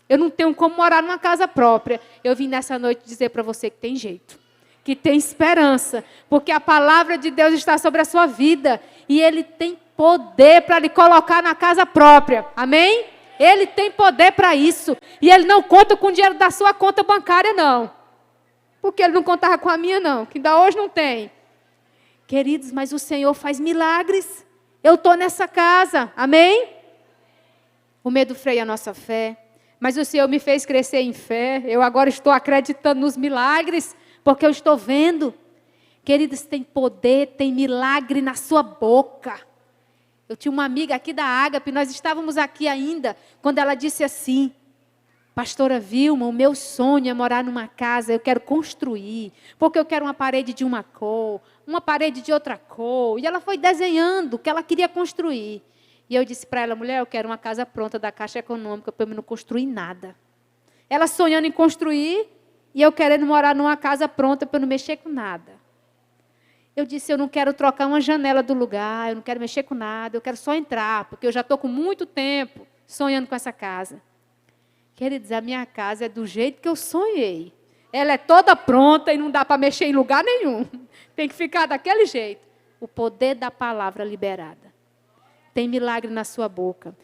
Eu não tenho como morar numa casa própria. Eu vim nessa noite dizer para você que tem jeito. Que tem esperança. Porque a palavra de Deus está sobre a sua vida. E Ele tem poder para lhe colocar na casa própria. Amém? Ele tem poder para isso. E Ele não conta com o dinheiro da sua conta bancária, não. Porque Ele não contava com a minha, não. Que ainda hoje não tem. Queridos, mas o Senhor faz milagres. Eu estou nessa casa. Amém? O medo freia a nossa fé. Mas o Senhor me fez crescer em fé. Eu agora estou acreditando nos milagres. Porque eu estou vendo. Queridos, tem poder, tem milagre na sua boca. Eu tinha uma amiga aqui da Ágape, nós estávamos aqui ainda, quando ela disse assim, pastora Vilma, o meu sonho é morar numa casa, eu quero construir, porque eu quero uma parede de uma cor, uma parede de outra cor. E ela foi desenhando o que ela queria construir. E eu disse para ela, mulher, eu quero uma casa pronta da Caixa Econômica, para eu não construir nada. Ela sonhando em construir, e eu querendo morar numa casa pronta, para eu não mexer com nada. Eu disse, eu não quero trocar uma janela do lugar, eu não quero mexer com nada, eu quero só entrar, porque eu já estou com muito tempo sonhando com essa casa. Queridos, a minha casa é do jeito que eu sonhei. Ela é toda pronta e não dá para mexer em lugar nenhum. Tem que ficar daquele jeito. O poder da palavra liberada. Tem milagre na sua boca.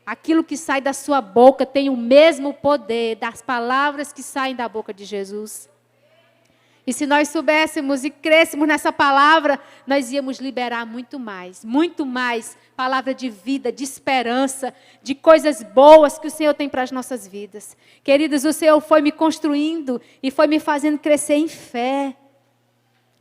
Aquilo que sai da sua boca tem o mesmo poder das palavras que saem da boca de Jesus. E se nós soubéssemos e crêssemos nessa palavra, nós íamos liberar muito mais palavra de vida, de esperança, de coisas boas que o Senhor tem para as nossas vidas. Queridos, o Senhor foi me construindo e foi me fazendo crescer em fé.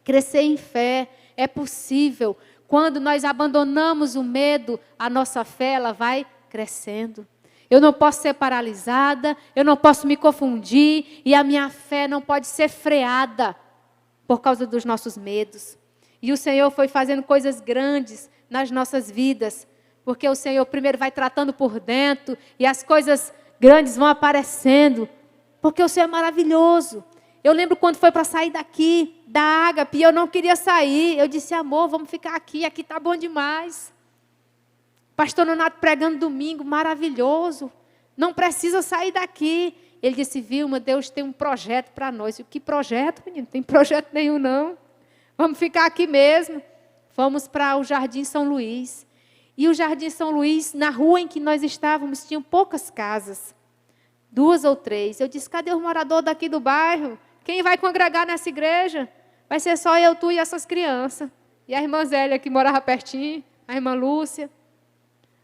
Crescer em fé é possível. Quando nós abandonamos o medo, a nossa fé ela vai crescendo. Eu não posso ser paralisada, eu não posso me confundir e a minha fé não pode ser freada por causa dos nossos medos. E o Senhor foi fazendo coisas grandes nas nossas vidas, porque o Senhor primeiro vai tratando por dentro e as coisas grandes vão aparecendo, porque o Senhor é maravilhoso. Eu lembro quando foi para sair daqui, da Ágape, e eu não queria sair. Eu disse, amor, vamos ficar aqui está bom demais. Pastor Nonato pregando domingo, maravilhoso. Não precisa sair daqui. Ele disse, Vilma, Deus tem um projeto para nós. Eu, que projeto, menino? Não tem projeto nenhum, não. Vamos ficar aqui mesmo. Fomos para o Jardim São Luís. E o Jardim São Luís, na rua em que nós estávamos, tinham poucas casas. 2 ou 3. Eu disse, cadê os moradores daqui do bairro? Quem vai congregar nessa igreja? Vai ser só eu, tu e essas crianças. E a irmã Zélia, que morava pertinho, a irmã Lúcia.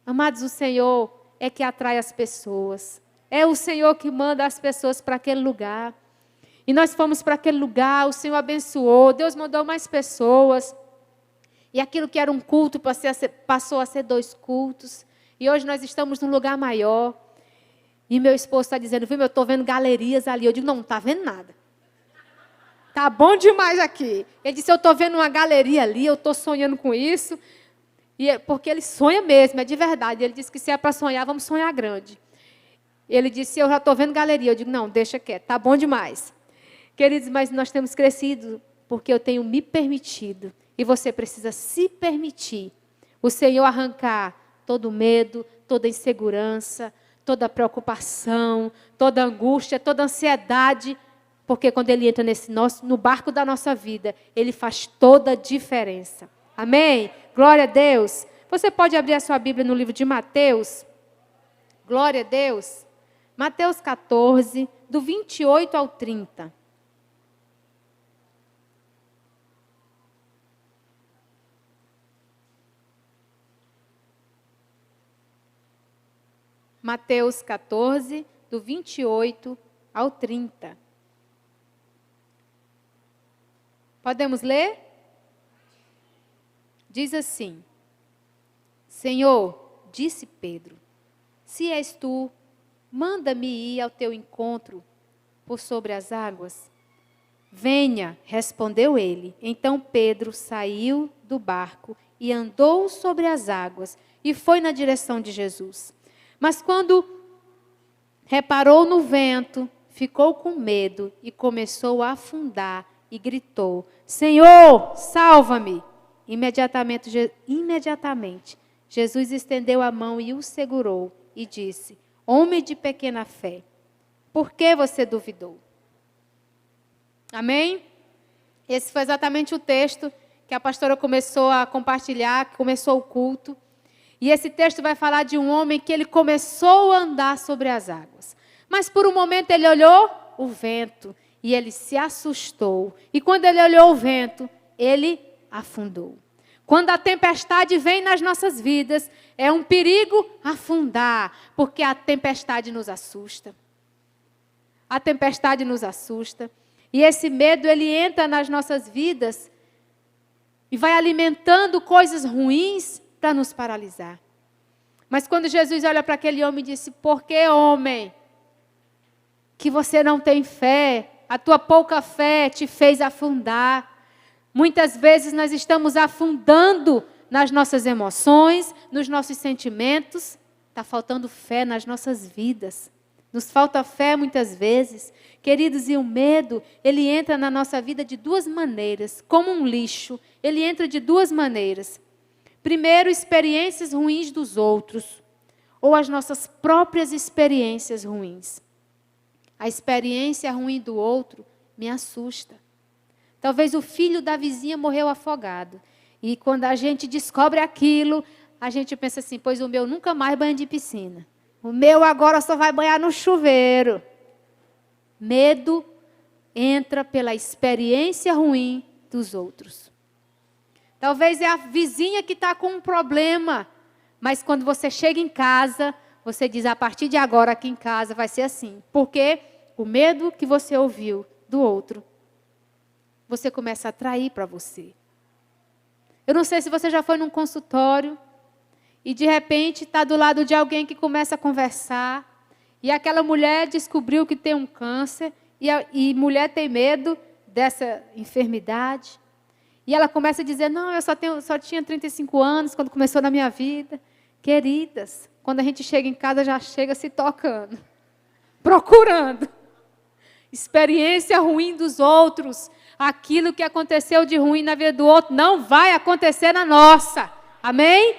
Amados, o Senhor é que atrai as pessoas. É o Senhor que manda as pessoas para aquele lugar. E nós fomos para aquele lugar, o Senhor abençoou, Deus mandou mais pessoas. E aquilo que era um culto passou a ser 2 cultos. E hoje nós estamos num lugar maior. E meu esposo está dizendo, viu, eu estou vendo galerias ali. Eu digo, não está vendo nada. Está bom demais aqui. Ele disse, eu estou vendo uma galeria ali, eu estou sonhando com isso. Porque ele sonha mesmo, é de verdade. Ele disse que se é para sonhar, vamos sonhar grande. Ele disse, eu já estou vendo galeria. Eu digo, não, deixa quieto, está bom demais. Queridos, mas nós temos crescido porque eu tenho me permitido. E você precisa se permitir. O Senhor arrancar todo medo, toda insegurança, toda preocupação, toda angústia, toda ansiedade Porque quando Ele entra no barco da nossa vida, Ele faz toda a diferença. Amém? Glória a Deus. Você pode abrir a sua Bíblia no livro de Mateus. Glória a Deus. Mateus 14, do 28 ao 30. Mateus 14, do 28 ao 30. Podemos ler? Diz assim: Senhor, disse Pedro, se és tu, manda-me ir ao teu encontro por sobre as águas. Venha, respondeu ele. Então Pedro saiu do barco e andou sobre as águas e foi na direção de Jesus. Mas quando reparou no vento, ficou com medo e começou a afundar e gritou: Senhor, salva-me! Imediatamente, Jesus estendeu a mão e o segurou e disse: Homem de pequena fé, por que você duvidou? Amém? Esse foi exatamente o texto que a pastora começou a compartilhar, que começou o culto. E esse texto vai falar de um homem que ele começou a andar sobre as águas. Mas por um momento ele olhou o vento e ele se assustou. E quando ele olhou o vento, ele afundou. Quando a tempestade vem nas nossas vidas, é um perigo afundar, porque a tempestade nos assusta. A tempestade nos assusta. E esse medo, ele entra nas nossas vidas e vai alimentando coisas ruins para nos paralisar. Mas quando Jesus olha para aquele homem e disse: por que, homem, que você não tem fé? A tua pouca fé te fez afundar. Muitas vezes nós estamos afundando nas nossas emoções, nos nossos sentimentos. Está faltando fé nas nossas vidas. Nos falta fé muitas vezes. Queridos, e o medo, ele entra na nossa vida de duas maneiras. Como um lixo, ele entra de duas maneiras. Primeiro, experiências ruins dos outros, ou as nossas próprias experiências ruins. A experiência ruim do outro me assusta. Talvez o filho da vizinha morreu afogado. E quando a gente descobre aquilo, a gente pensa assim: pois o meu nunca mais banha de piscina. O meu agora só vai banhar no chuveiro. Medo entra pela experiência ruim dos outros. Talvez é a vizinha que está com um problema, mas quando você chega em casa, você diz: a partir de agora aqui em casa vai ser assim. Porque o medo que você ouviu do outro, você começa a atrair para você. Eu não sei se você já foi num consultório e de repente está do lado de alguém que começa a conversar e aquela mulher descobriu que tem um câncer e mulher tem medo dessa enfermidade. E ela começa a dizer: não, eu só tinha 35 anos quando começou na minha vida. Queridas, quando a gente chega em casa, já chega se tocando, procurando. Experiência ruim dos outros. Aquilo que aconteceu de ruim na vida do outro não vai acontecer na nossa. Amém?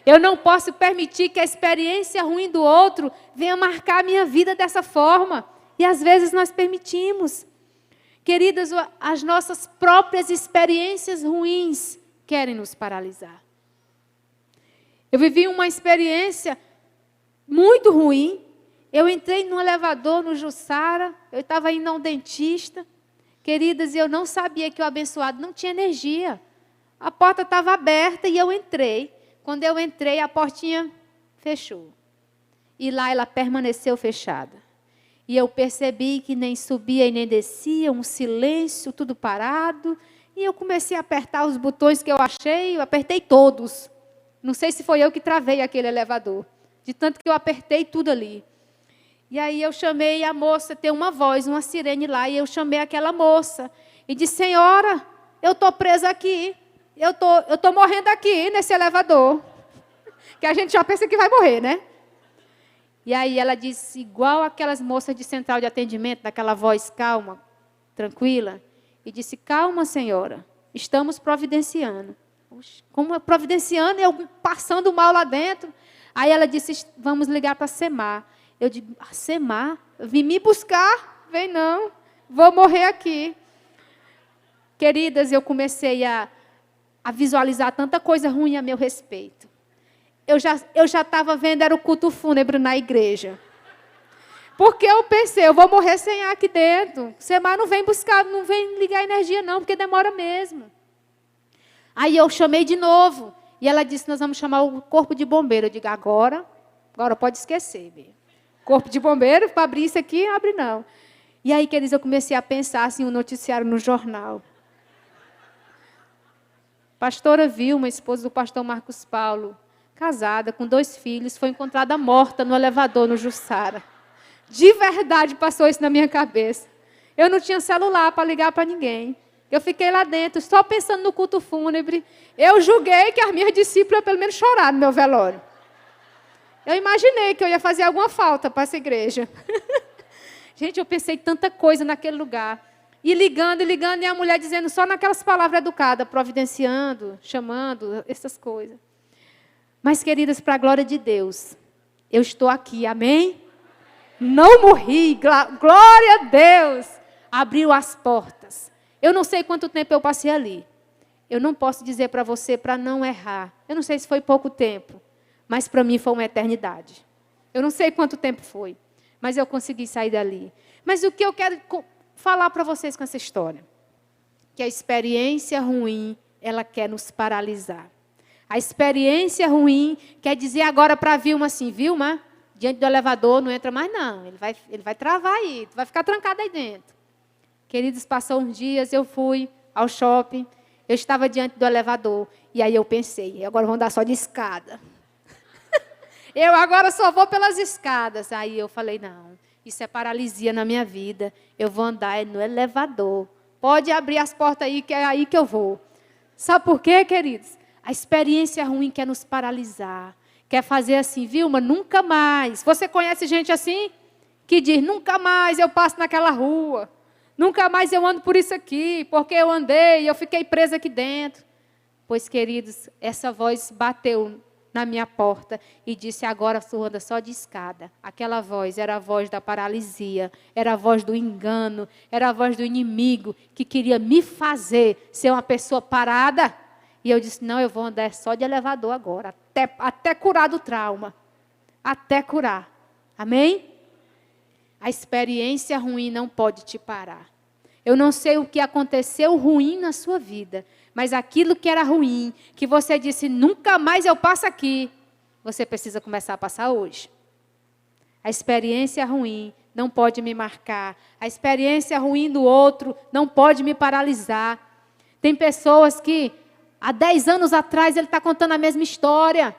Eu não posso permitir que a experiência ruim do outro venha marcar a minha vida dessa forma. E às vezes nós permitimos. Queridas, as nossas próprias experiências ruins querem nos paralisar. Eu vivi uma experiência muito ruim. Eu entrei num elevador no Jussara, eu estava indo a um dentista. Queridas, eu não sabia que o abençoado não tinha energia. A porta estava aberta e eu entrei. Quando eu entrei, a portinha fechou. E lá ela permaneceu fechada. E eu percebi que nem subia e nem descia, um silêncio, tudo parado. E eu comecei a apertar os botões que eu achei, eu apertei todos. Não sei se foi eu que travei aquele elevador, de tanto que eu apertei tudo ali. E aí eu chamei a moça, tem uma voz, uma sirene lá, e eu chamei aquela moça. E disse: senhora, eu estou presa aqui, eu tô morrendo aqui nesse elevador. Que a gente já pensa que vai morrer, né? E aí ela disse, igual aquelas moças de central de atendimento, daquela voz calma, tranquila, e disse: calma, senhora, estamos providenciando. Oxe, como é providenciando? Eu passando mal lá dentro. Aí ela disse: vamos ligar para a SEMAR. Eu digo: a SEMAR? Vim me buscar? Vem não. Vou morrer aqui. Queridas, eu comecei a visualizar tanta coisa ruim a meu respeito. Eu já estava vendo, era o culto fúnebre na igreja. Porque eu pensei, eu vou morrer sem ar aqui dentro. Semar não vem buscar, não vem ligar energia não, porque demora mesmo. Aí eu chamei de novo. E ela disse, nós vamos chamar o corpo de bombeiro. Eu digo, agora pode esquecer. Bia. Corpo de bombeiro, para abrir isso aqui, abre não. E aí, queridos, eu comecei a pensar assim, um noticiário no jornal. Pastora Vilma, esposa do pastor Marcos Paulo, casada, com 2 filhos, foi encontrada morta no elevador no Jussara. De verdade passou isso na minha cabeça. Eu não tinha celular para ligar para ninguém. Eu fiquei lá dentro, só pensando no culto fúnebre. Eu julguei que as minhas discípulas pelo menos choraram no meu velório. Eu imaginei que eu ia fazer alguma falta para essa igreja. Gente, eu pensei tanta coisa naquele lugar. E ligando, e a mulher dizendo só naquelas palavras educadas, providenciando, chamando, essas coisas. Mas, queridas, para a glória de Deus, eu estou aqui, amém? Não morri, glória a Deus. Abriu as portas. Eu não sei quanto tempo eu passei ali. Eu não posso dizer para você para não errar. Eu não sei se foi pouco tempo, mas para mim foi uma eternidade. Eu não sei quanto tempo foi, mas eu consegui sair dali. Mas o que eu quero falar para vocês com essa história? Que a experiência ruim, ela quer nos paralisar. A experiência ruim quer dizer agora para a Vilma assim, Vilma, diante do elevador não entra mais não, ele vai travar aí, tu vai ficar trancada aí dentro. Queridos, passou uns dias, eu fui ao shopping, eu estava diante do elevador, e aí eu pensei, agora vão dar só de escada. Eu agora só vou pelas escadas. Aí eu falei, não, isso é paralisia na minha vida, eu vou andar no elevador. Pode abrir as portas aí, que é aí que eu vou. Sabe por quê, queridos? A experiência ruim quer nos paralisar, quer fazer assim, Vilma, nunca mais. Você conhece gente assim? Que diz, nunca mais eu passo naquela rua. Nunca mais eu ando por isso aqui, porque eu andei, eu fiquei presa aqui dentro. Pois, queridos, essa voz bateu na minha porta e disse, agora tu anda só de escada. Aquela voz era a voz da paralisia, era a voz do engano, era a voz do inimigo que queria me fazer ser uma pessoa parada. E eu disse, não, eu vou andar só de elevador agora, até curar do trauma. Até curar. Amém? A experiência ruim não pode te parar. Eu não sei o que aconteceu ruim na sua vida, mas aquilo que era ruim, que você disse, nunca mais eu passo aqui, você precisa começar a passar hoje. A experiência ruim não pode me marcar. A experiência ruim do outro não pode me paralisar. Tem pessoas que, há 10 anos atrás, ele está contando a mesma história.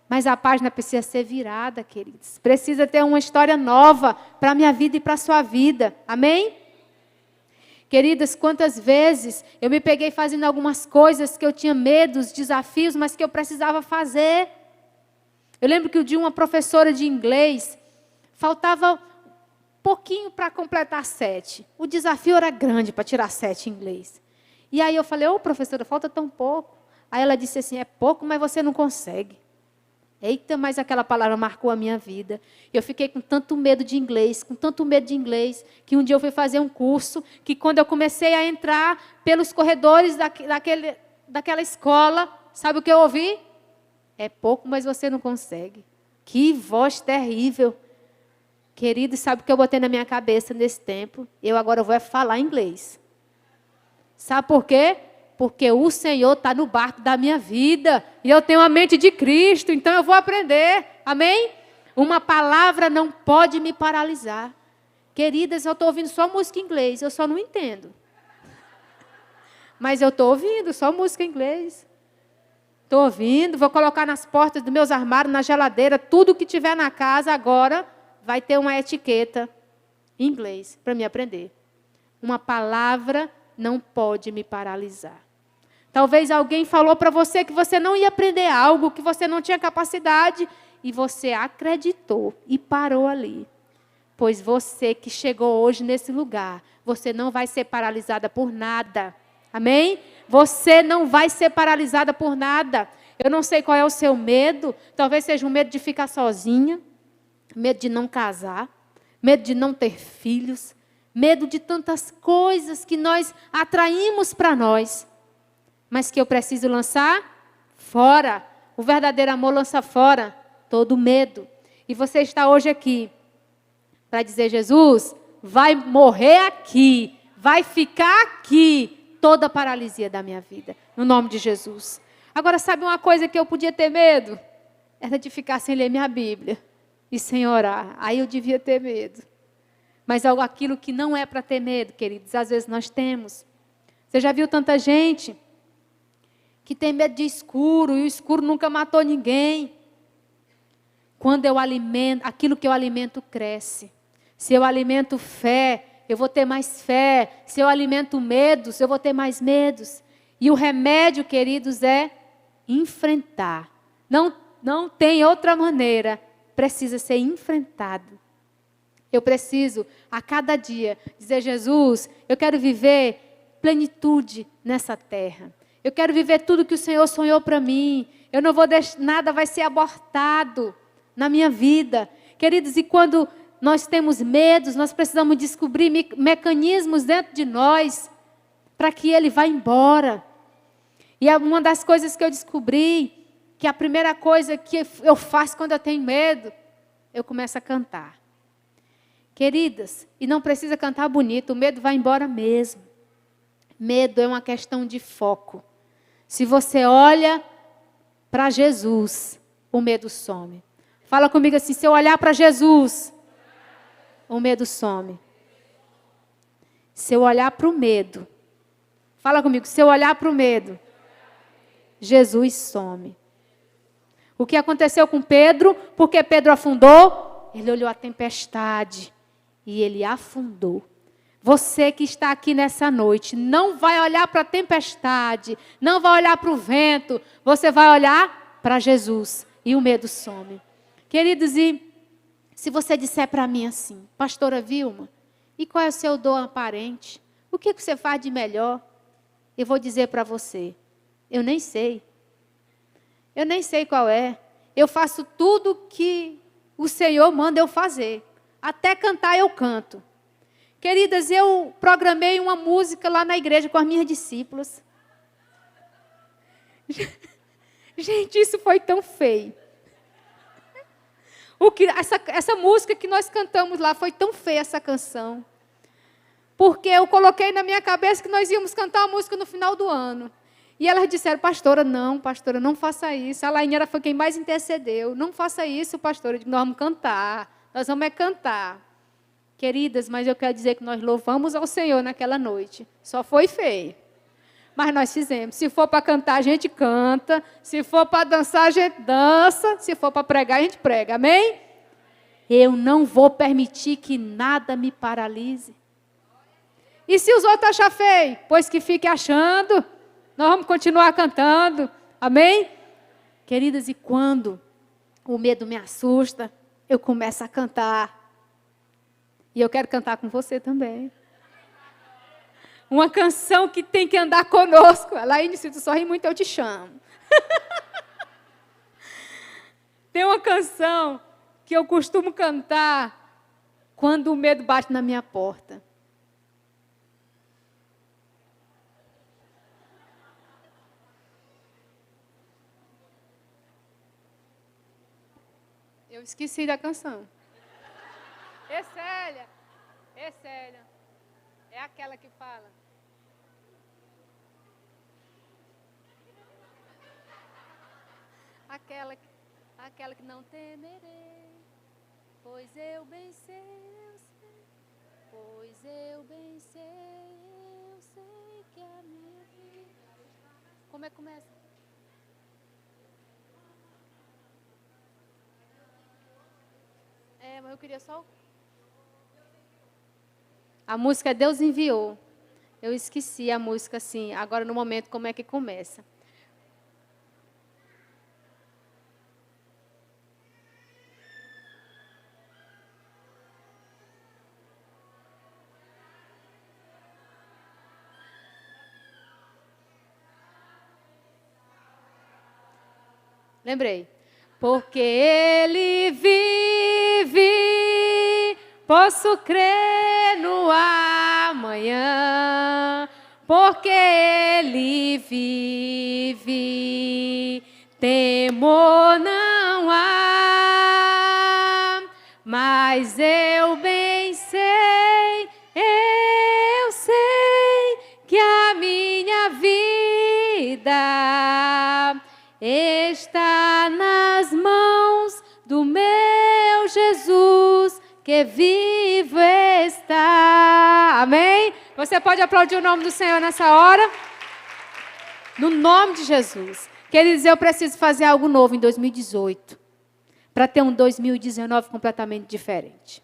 Mas a página precisa ser virada, queridos. Precisa ter uma história nova para a minha vida e para a sua vida. Amém? Queridas, quantas vezes eu me peguei fazendo algumas coisas que eu tinha medos, desafios, mas que eu precisava fazer. Eu lembro que um dia uma professora de inglês, faltava pouquinho para completar 7. O desafio era grande para tirar 7 em inglês. E aí eu falei, professora, falta tão pouco. Aí ela disse assim, é pouco, mas você não consegue. Eita, mas aquela palavra marcou a minha vida. Eu fiquei com tanto medo de inglês, que um dia eu fui fazer um curso, que quando eu comecei a entrar pelos corredores daquela escola, sabe o que eu ouvi? É pouco, mas você não consegue. Que voz terrível. Querido, sabe o que eu botei na minha cabeça nesse tempo? Eu agora vou falar inglês. Sabe por quê? Porque o Senhor está no barco da minha vida. E eu tenho a mente de Cristo, então eu vou aprender. Amém? Uma palavra não pode me paralisar. Queridas, eu estou ouvindo só música em inglês, eu só não entendo. Mas eu estou ouvindo só música em inglês. Estou ouvindo, vou colocar nas portas dos meus armários, na geladeira, tudo que tiver na casa agora vai ter uma etiqueta em inglês para me aprender. Uma palavra não pode me paralisar. Talvez alguém falou para você que você não ia aprender algo, que você não tinha capacidade, e você acreditou e parou ali. Pois você que chegou hoje nesse lugar, você não vai ser paralisada por nada. Amém? Você não vai ser paralisada por nada. Eu não sei qual é o seu medo, talvez seja um medo de ficar sozinha, medo de não casar, medo de não ter filhos, Medo de tantas coisas que nós atraímos para nós, mas que eu preciso lançar fora. O verdadeiro amor lança fora todo medo. E você está hoje aqui para dizer: Jesus, vai morrer aqui, vai ficar aqui toda a paralisia da minha vida, no nome de Jesus. Agora, sabe uma coisa que eu podia ter medo? Era de ficar sem ler minha Bíblia e sem orar. Aí eu devia ter medo. Mas aquilo que não é para ter medo, queridos, às vezes nós temos. Você já viu tanta gente que tem medo de escuro, e o escuro nunca matou ninguém. Quando eu alimento, aquilo que eu alimento cresce. Se eu alimento fé, eu vou ter mais fé. Se eu alimento medos, eu vou ter mais medos. E o remédio, queridos, é enfrentar. Não tem outra maneira. Precisa ser enfrentado. Eu preciso, a cada dia, dizer: Jesus, eu quero viver plenitude nessa terra. Eu quero viver tudo que o Senhor sonhou para mim. Eu não vou deixar, nada vai ser abortado na minha vida. Queridos, e quando nós temos medos, nós precisamos descobrir mecanismos dentro de nós para que ele vá embora. E uma das coisas que eu descobri, que a primeira coisa que eu faço quando eu tenho medo, eu começo a cantar. Queridas, e não precisa cantar bonito, o medo vai embora mesmo. Medo é uma questão de foco. Se você olha para Jesus, o medo some. Fala comigo assim: se eu olhar para Jesus, o medo some. Se eu olhar para o medo, fala comigo, se eu olhar para o medo, Jesus some. O que aconteceu com Pedro? Porque Pedro afundou, ele olhou a tempestade e ele afundou. Você que está aqui nessa noite, não vai olhar para a tempestade, não vai olhar para o vento, você vai olhar para Jesus e o medo some. Queridos, e se você disser para mim assim: pastora Vilma, e qual é o seu dom aparente? O que você faz de melhor? Eu vou dizer para você: eu nem sei. Eu nem sei qual é. Eu faço tudo que o Senhor manda eu fazer. Até cantar eu canto. Queridas, eu programei uma música lá na igreja com as minhas discípulas. Gente, isso foi tão feio. Essa música que nós cantamos lá, foi tão feia essa canção. Porque eu coloquei na minha cabeça que nós íamos cantar a música no final do ano. E elas disseram: pastora, não faça isso. A Lainha foi quem mais intercedeu. Não faça isso, pastora. Eu digo: nós vamos cantar. Nós vamos cantar. Queridas, mas eu quero dizer que nós louvamos ao Senhor naquela noite. Só foi feio. Mas nós fizemos. Se for para cantar, a gente canta. Se for para dançar, a gente dança. Se for para pregar, a gente prega. Amém? Eu não vou permitir que nada me paralise. E se os outros acharem feio? Pois que fiquem achando. Nós vamos continuar cantando. Amém? Queridas, e quando o medo me assusta, eu começo a cantar. E eu quero cantar com você também. Uma canção que tem que andar conosco. Laine, se tu sorri muito, eu te chamo. Tem uma canção que eu costumo cantar quando o medo bate na minha porta. Eu esqueci da canção. Célia, é aquela que fala. Aquela que não temerei, pois eu bem sei, pois eu bem sei que a minha vida. Como é que começa? Mas eu queria só... A música é Deus Enviou. Eu esqueci a música assim. Agora, no momento, como é que começa? Lembrei. Porque Ele vive, posso crer no o amanhã, porque Ele vive. Temor não há, mas eu bem sei, eu sei que a minha vida está nas mãos do meu Jesus, que vivo está. Amém? Você pode aplaudir o nome do Senhor nessa hora? No nome de Jesus. Queridos, eu preciso fazer algo novo em 2018, para ter um 2019 completamente diferente.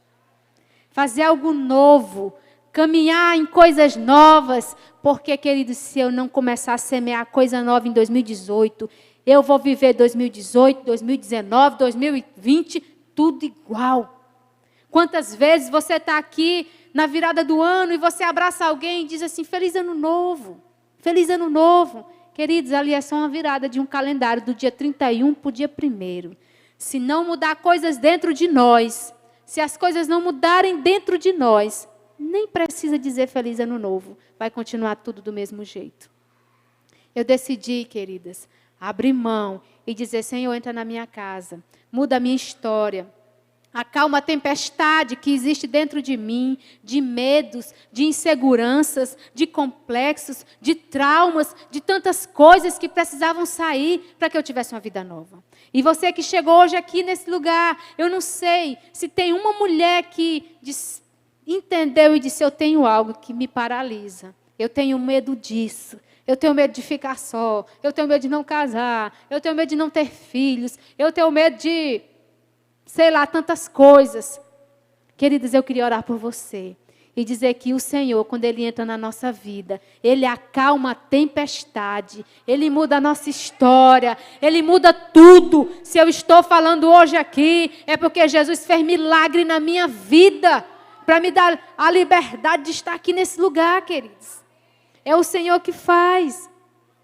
Fazer algo novo, caminhar em coisas novas, porque, queridos, se eu não começar a semear coisa nova em 2018, eu vou viver 2018, 2019, 2020, tudo igual. Quantas vezes você está aqui na virada do ano e você abraça alguém e diz assim, feliz ano novo, feliz ano novo. Queridos, ali é só uma virada de um calendário do dia 31 para o dia 1º. Se não mudar coisas dentro de nós, se as coisas não mudarem dentro de nós, nem precisa dizer feliz ano novo. Vai continuar tudo do mesmo jeito. Eu decidi, queridas, abrir mão e dizer, Senhor, entra na minha casa, muda a minha história. Acalma a tempestade que existe dentro de mim, de medos, de inseguranças, de complexos, de traumas, de tantas coisas que precisavam sair para que eu tivesse uma vida nova. E você que chegou hoje aqui nesse lugar, eu não sei se tem uma mulher que entendeu e disse, eu tenho algo que me paralisa, eu tenho medo disso. Eu tenho medo de ficar só, eu tenho medo de não casar, eu tenho medo de não ter filhos, eu tenho medo de, sei lá, tantas coisas. Queridos, eu queria orar por você e dizer que o Senhor, quando Ele entra na nossa vida, Ele acalma a tempestade, Ele muda a nossa história, Ele muda tudo. Se eu estou falando hoje aqui, é porque Jesus fez milagre na minha vida, para me dar a liberdade de estar aqui nesse lugar, queridos. É o Senhor que faz.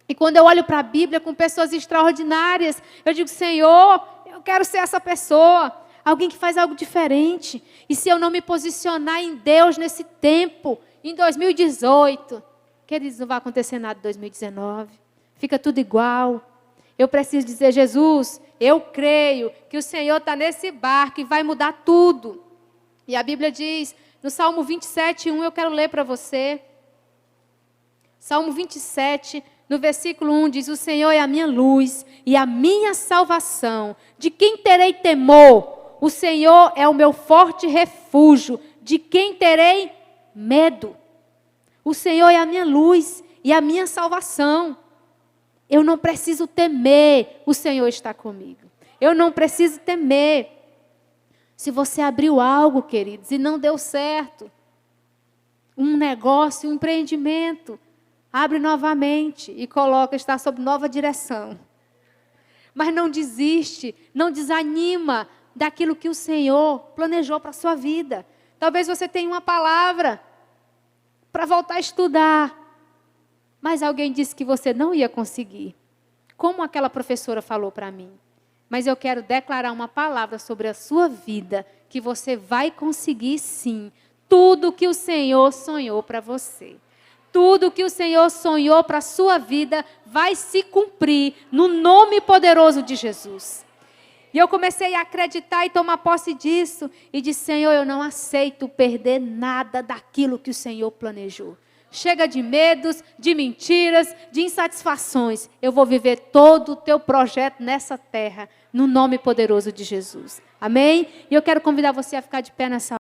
E quando eu olho para a Bíblia com pessoas extraordinárias, eu digo, Senhor, eu quero ser essa pessoa. Alguém que faz algo diferente. E se eu não me posicionar em Deus nesse tempo, em 2018, queridos, não vai acontecer nada em 2019. Fica tudo igual. Eu preciso dizer, Jesus, eu creio que o Senhor está nesse barco e vai mudar tudo. E a Bíblia diz, no Salmo 27:1, eu quero ler para você. Salmo 27, no versículo 1, diz, o Senhor é a minha luz e a minha salvação. De quem terei temor? O Senhor é o meu forte refúgio. De quem terei medo? O Senhor é a minha luz e a minha salvação. Eu não preciso temer, o Senhor está comigo. Eu não preciso temer. Se você abriu algo, queridos, e não deu certo, um negócio, um empreendimento, abre novamente e coloca, está sob nova direção. Mas não desiste, não desanima daquilo que o Senhor planejou para a sua vida. Talvez você tenha uma palavra para voltar a estudar, mas alguém disse que você não ia conseguir. Como aquela professora falou para mim. Mas eu quero declarar uma palavra sobre a sua vida, que você vai conseguir sim, tudo que o Senhor sonhou para você. Tudo que o Senhor sonhou para a sua vida vai se cumprir no nome poderoso de Jesus. E eu comecei a acreditar e tomar posse disso. E disse, Senhor, eu não aceito perder nada daquilo que o Senhor planejou. Chega de medos, de mentiras, de insatisfações. Eu vou viver todo o teu projeto nessa terra, no nome poderoso de Jesus. Amém? E eu quero convidar você a ficar de pé nessa hora.